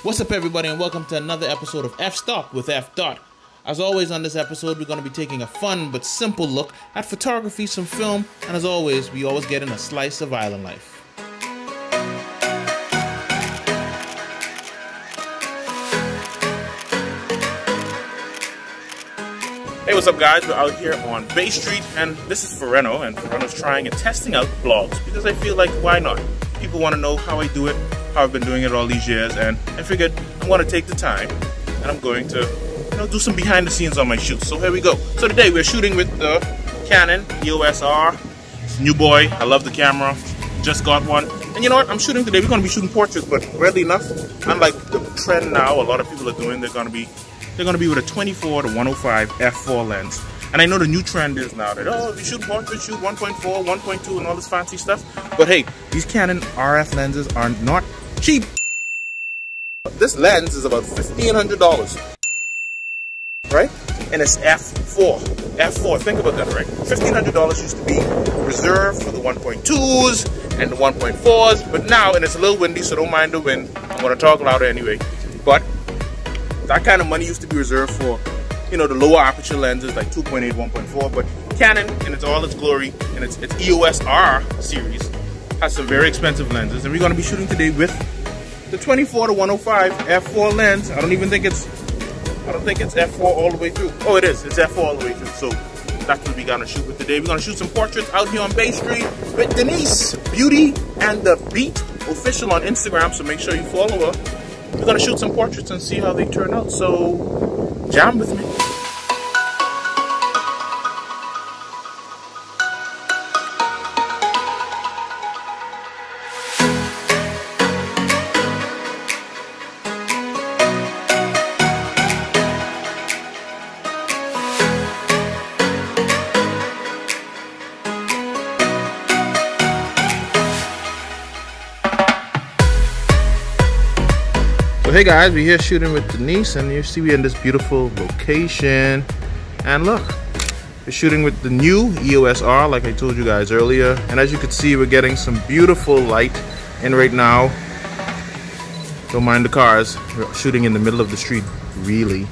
What's up, everybody, and welcome to another episode of F-Stop with F. Dot. As always, on this episode, we're going to be taking a fun but simple look at photography, some film, and as always, we always get in a slice of island life. Hey, what's up, guys? We're out here on Bay Street, and this is Ferreno, and Ferreno's trying and testing out vlogs because I feel like, why not? People want to know how I do it, how I've been doing it all these years, and I figured I'm going to take the time and I'm going to, do some behind the scenes on my shoots. So here we go. So today we're shooting with the Canon EOS R. It's a new boy. I love the camera. Just got one. And you know what? I'm shooting today. We're going to be shooting portraits, but weirdly enough, unlike the trend now, a lot of people are doing, they're going to be with a 24 to 105 f4 lens. And I know the new trend is now that, if you shoot portraits, shoot 1.4, 1.2 and all this fancy stuff. But hey, these Canon RF lenses are not cheap. This lens is about $1,500, right? And it's f4. F4, think about that, right? $1,500 used to be reserved for the 1.2s and the 1.4s, but now, and it's a little windy, so don't mind the wind. I'm gonna talk louder anyway. But that kind of money used to be reserved for, the lower aperture lenses like 2.8, 1.4. But Canon, in all its glory, and its EOS R series, has some very expensive lenses. And we're going to be shooting today with the 24 to 105 f4 lens. I don't think it's f4 all the way through. Oh, it is. It's f4 all the way through. So that's what we're going to shoot with today. We're going to shoot some portraits out here on Bay Street with Denise, Beauty and the Beat official on Instagram. So make sure you follow her. We're going to shoot some portraits and see how they turn out. So jam with me. Hey guys, we're here shooting with Denise, and you see we're in this beautiful location. And look, we're shooting with the new EOS R, like I told you guys earlier. And as you can see, we're getting some beautiful light in right now. Don't mind the cars. We're shooting in the middle of the street, really.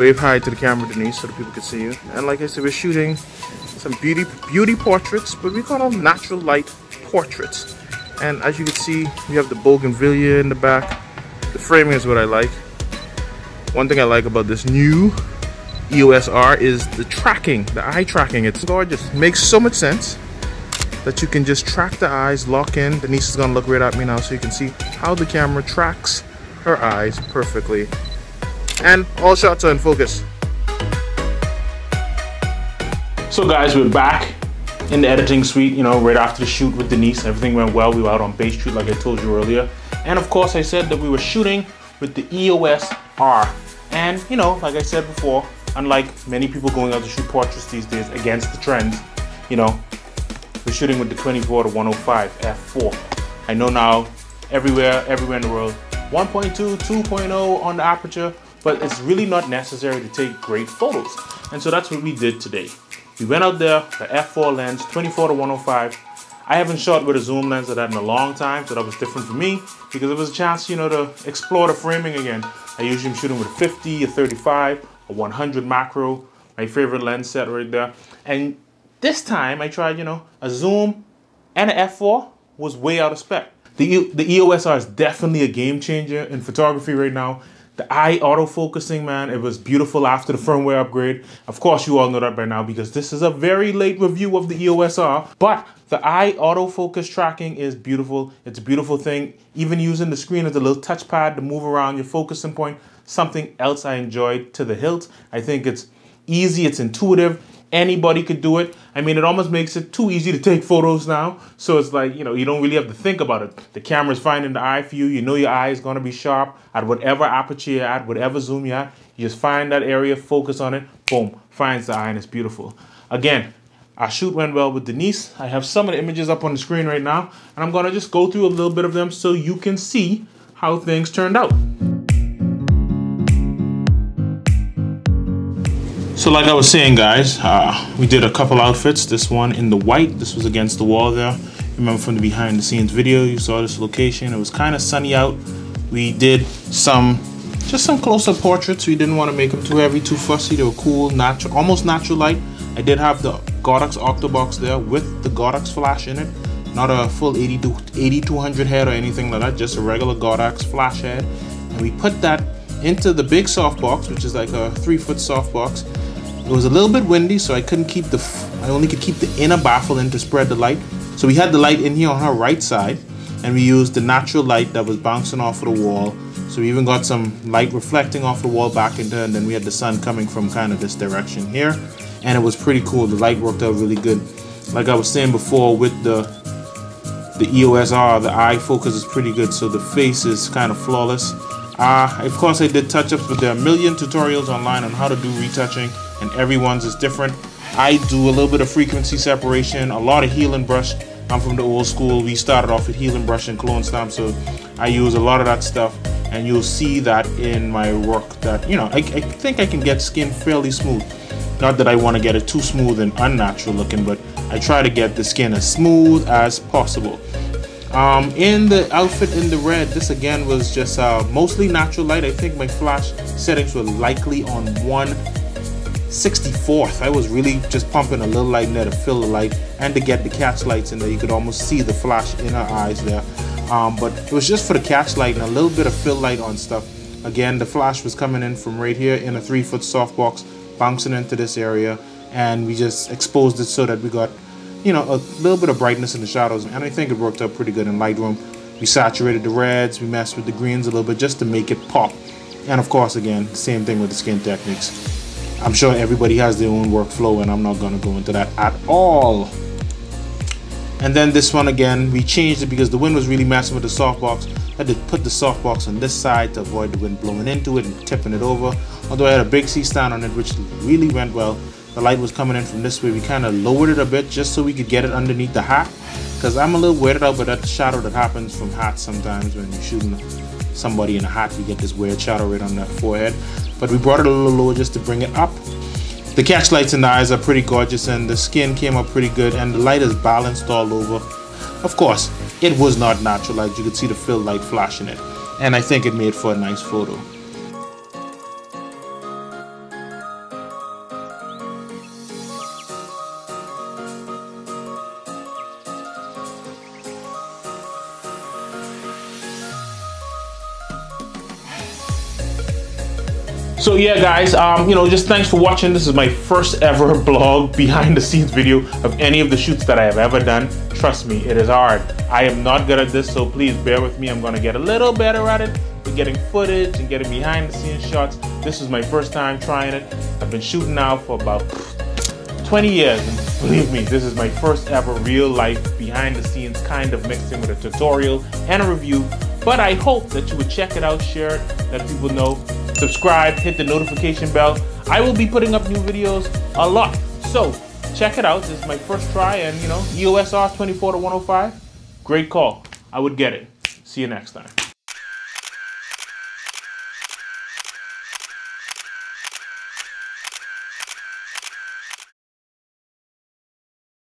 Wave hi to the camera, Denise, so that people can see you. And like I said, we're shooting some beauty portraits, but we call them natural light portraits. And as you can see, we have the bougainvillea in the back. The framing is what I like. One thing I like about this new EOS R is the tracking, the eye tracking. It's gorgeous. It makes so much sense that you can just track the eyes, lock in. Denise is gonna look right at me now so you can see how the camera tracks her eyes perfectly. And all shots are in focus. So guys, we're back in the editing suite, right after the shoot with Denise. Everything went well. We were out on Bay Street like I told you earlier. And of course I said that we were shooting with the EOS R. And like I said before, unlike many people going out to shoot portraits these days against the trends, we're shooting with the 24 to 105 f4. I know now everywhere in the world, 1.2, 2.0 on the aperture, but it's really not necessary to take great photos. And so that's what we did today. We went out there, the f4 lens, 24 to 105. I haven't shot with a zoom lens of that in a long time, so that was different for me because it was a chance, to explore the framing again. I usually am shooting with a 50, a 35, a 100 macro, my favorite lens set right there. And this time I tried, a zoom and an f4 was way out of spec. The EOS R is definitely a game changer in photography right now. The eye autofocusing, man, it was beautiful after the firmware upgrade. Of course, you all know that by now because this is a very late review of the EOS R. But the eye autofocus tracking is beautiful. It's a beautiful thing. Even using the screen as a little touchpad to move around your focusing point. Something else I enjoyed to the hilt. I think it's easy, it's intuitive. Anybody could do it. I mean, it almost makes it too easy to take photos now. So it's like, you don't really have to think about it. The camera's finding the eye for you. You know your eye is going to be sharp at whatever aperture you're at, whatever zoom you're at. You just find that area, focus on it, boom, finds the eye, and it's beautiful. Again, our shoot went well with Denise. I have some of the images up on the screen right now, and I'm going to just go through a little bit of them so you can see how things turned out. So like I was saying, guys, we did a couple outfits. This one in the white, this was against the wall there. Remember from the behind the scenes video, you saw this location. It was kind of sunny out, We did just some close-up portraits. We didn't want to make them too heavy, too fussy. They were cool, natural, almost natural light. I did have the Godox Octobox there with the Godox flash in it. Not a full 8200 head or anything like that, just a regular Godox flash head. And we put that into the big softbox, which is like a 3-foot softbox. It was a little bit windy, so I only could keep the inner baffle in to spread the light. So we had the light in here on her right side, and we used the natural light that was bouncing off of the wall. So we even got some light reflecting off the wall back into her, and then we had the sun coming from kind of this direction here. And it was pretty cool. The light worked out really good. Like I was saying before, with the EOS R, the eye focus is pretty good, so the face is kind of flawless. Of course I did touch-ups, but there are a million tutorials online on how to do retouching, and everyone's is different. I do a little bit of frequency separation, a lot of heel and brush. I'm from the old school. We started off with heel and brush and clone stamp, so I use a lot of that stuff, and you'll see that in my work that, you know, I think I can get skin fairly smooth. Not that I want to get it too smooth and unnatural looking, but I try to get the skin as smooth as possible. In the outfit in the red, this again was just mostly natural light. I think my flash settings were likely on 1/64th. I was really just pumping a little light in there to fill the light and to get the catch lights in there. You could almost see the flash in her eyes there. But it was just for the catch light and a little bit of fill light on stuff. Again, the flash was coming in from right here in a 3-foot softbox, bouncing into this area, and we just exposed it so that we got, you know, a little bit of brightness in the shadows, and I think it worked out pretty good in Lightroom. We saturated the reds, we messed with the greens a little bit just to make it pop. And of course, again, same thing with the skin techniques. I'm sure everybody has their own workflow, and I'm not going to go into that at all. And then this one again, we changed it because the wind was really messing with the softbox. I had to put the softbox on this side to avoid the wind blowing into it and tipping it over. Although I had a big C-stand on it, which really went well. The light was coming in from this way. We kind of lowered it a bit just so we could get it underneath the hat, because I'm a little weirded out by that shadow that happens from hats sometimes. When you're shooting somebody in a hat, you get this weird shadow right on their forehead. But we brought it a little lower just to bring it up. The catch lights in the eyes are pretty gorgeous, and the skin came up pretty good, and the light is balanced all over. Of course, it was not natural light. You could see the fill light flashing it, and I think it made for a nice photo. So yeah guys, you know, just thanks for watching. This is my first ever blog behind the scenes video of any of the shoots that I have ever done. Trust me, it is hard. I am not good at this, so please bear with me. I'm gonna get a little better at it with getting footage and getting behind the scenes shots. This is my first time trying it. I've been shooting now for about 20 years, and believe me, this is my first ever real life behind the scenes, kind of mixed in with a tutorial and a review. But I hope that you would check it out, share it, let people know. Subscribe, hit the notification bell. I will be putting up new videos a lot, so check it out. This is my first try, and you know, EOS R 24 to 105, great call. I would get it. See you next time.